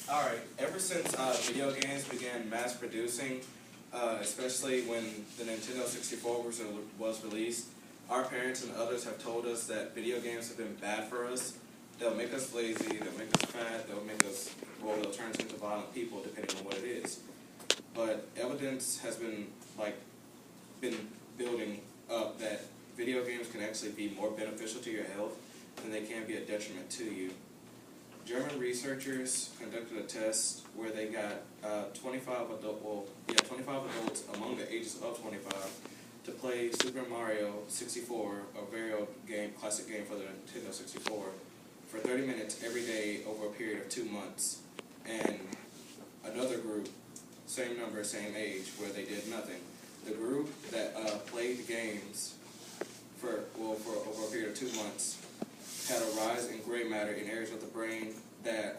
Alright, ever since video games began mass producing, especially when the Nintendo 64 was released, our parents and others have told us that video games have been bad for us. They'll make us lazy, they'll make us fat, they'll turn us into violent people depending on what it is. But evidence has been building up that video games can actually be more beneficial to your health than they can be a detriment to you. German researchers conducted a test where they got 25 adults among the ages of 25 to play Super Mario 64, a very old game, classic game for the Nintendo 64, for 30 minutes every day over a period of 2 months. And another group, same number, same age, where they did nothing. The group that played games for over a period of 2 months had a rise in gray matter in areas of the brain that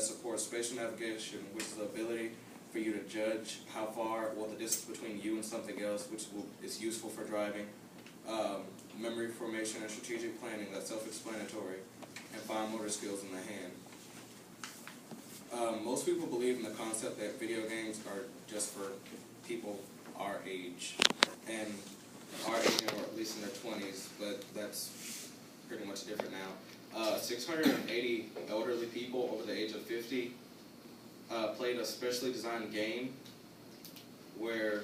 supports spatial navigation, which is the ability for you to judge how far, the distance between you and something else, which is useful for driving, memory formation and strategic planning, that's self-explanatory, and fine motor skills in the hand. Most people believe in the concept that video games are just for people our age, and our age, or at least in their 20s, but that's pretty much different now. 680 elderly people over the age of 50 played a specially designed game where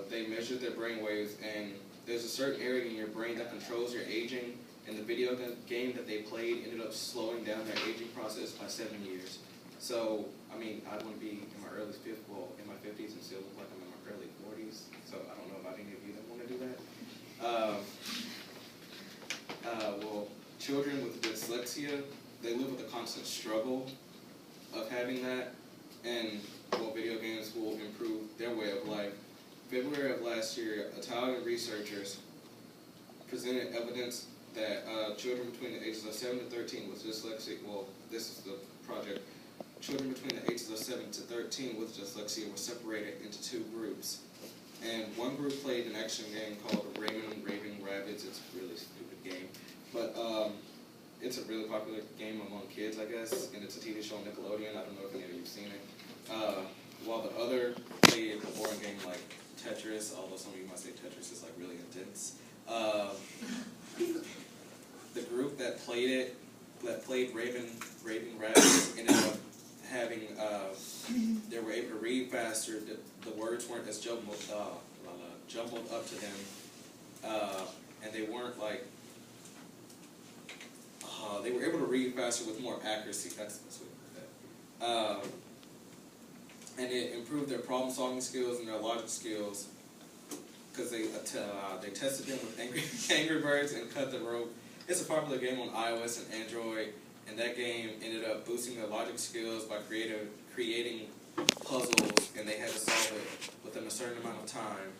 they measured their brain waves, and there's a certain area in your brain that controls your aging, and the video game that they played ended up slowing down their aging process by 7 years. So, I mean, I want to be in my in my 50s and still look like I'm in my early 40s, so I don't know about any of you that want to do that. Children with dyslexia, they live with a constant struggle of having that, and video games will improve their way of life. February of last year, Italian researchers presented evidence that children between the ages of 7 to 13 with dyslexia, this is the project, children between the ages of 7 to 13 with dyslexia were separated into 2 groups. And one group played an action game called Rayman Raving Rabbids. It's a really stupid game, but it's a really popular game among kids, I guess, and it's a TV show on Nickelodeon. I don't know if any of you have seen it. While the other played a boring game like Tetris, although some of you might say Tetris is like really intense. The group that played Raving Rabbids ended up having, they were able to read faster, the words weren't as jumbled up to them, and they weren't like, they were able to read faster with more accuracy, that's what it. And it improved their problem-solving skills and their logic skills, because they tested them with Angry Birds and Cut the Rope. It's a popular game on iOS and Android, and that game ended up boosting their logic skills by creating puzzles, and they had to solve it within a certain amount of time.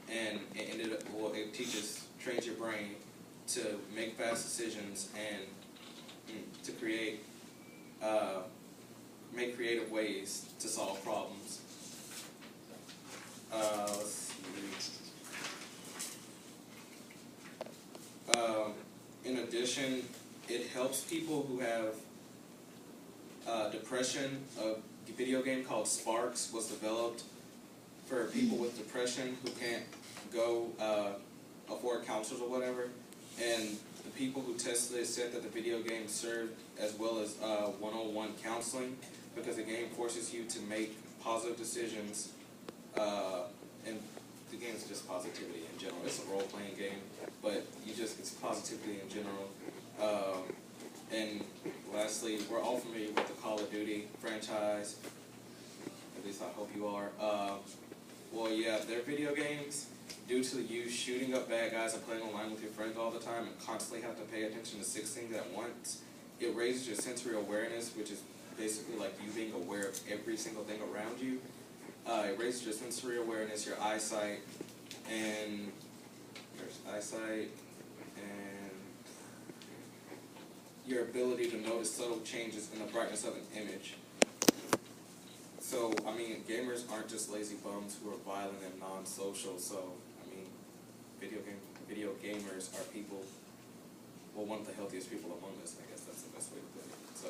And it ended up, it trains your brain to make fast decisions and to make creative ways to solve problems. Let's see. In addition, it helps people who have depression. A video game called Sparks was developed for people with depression who can't go afford counselors or whatever. And the people who tested it said that the video game served as well as one-on-one counseling, because the game forces you to make positive decisions, and the game is just positivity in general. It's a role-playing game, but it's positivity in general. And lastly, we're all familiar with the Call of Duty franchise. At least I hope you are. They're video games. Due to you shooting up bad guys and playing online with your friends all the time and constantly have to pay attention to 6 things at once, it raises your sensory awareness, which is basically like you being aware of every single thing around you. It raises your sensory awareness, your eyesight, and your ability to notice subtle changes in the brightness of an image. So, I mean, gamers aren't just lazy bums who are violent and non-social. So, I mean, video gamers are people, one of the healthiest people among us. I guess that's the best way to put it. So,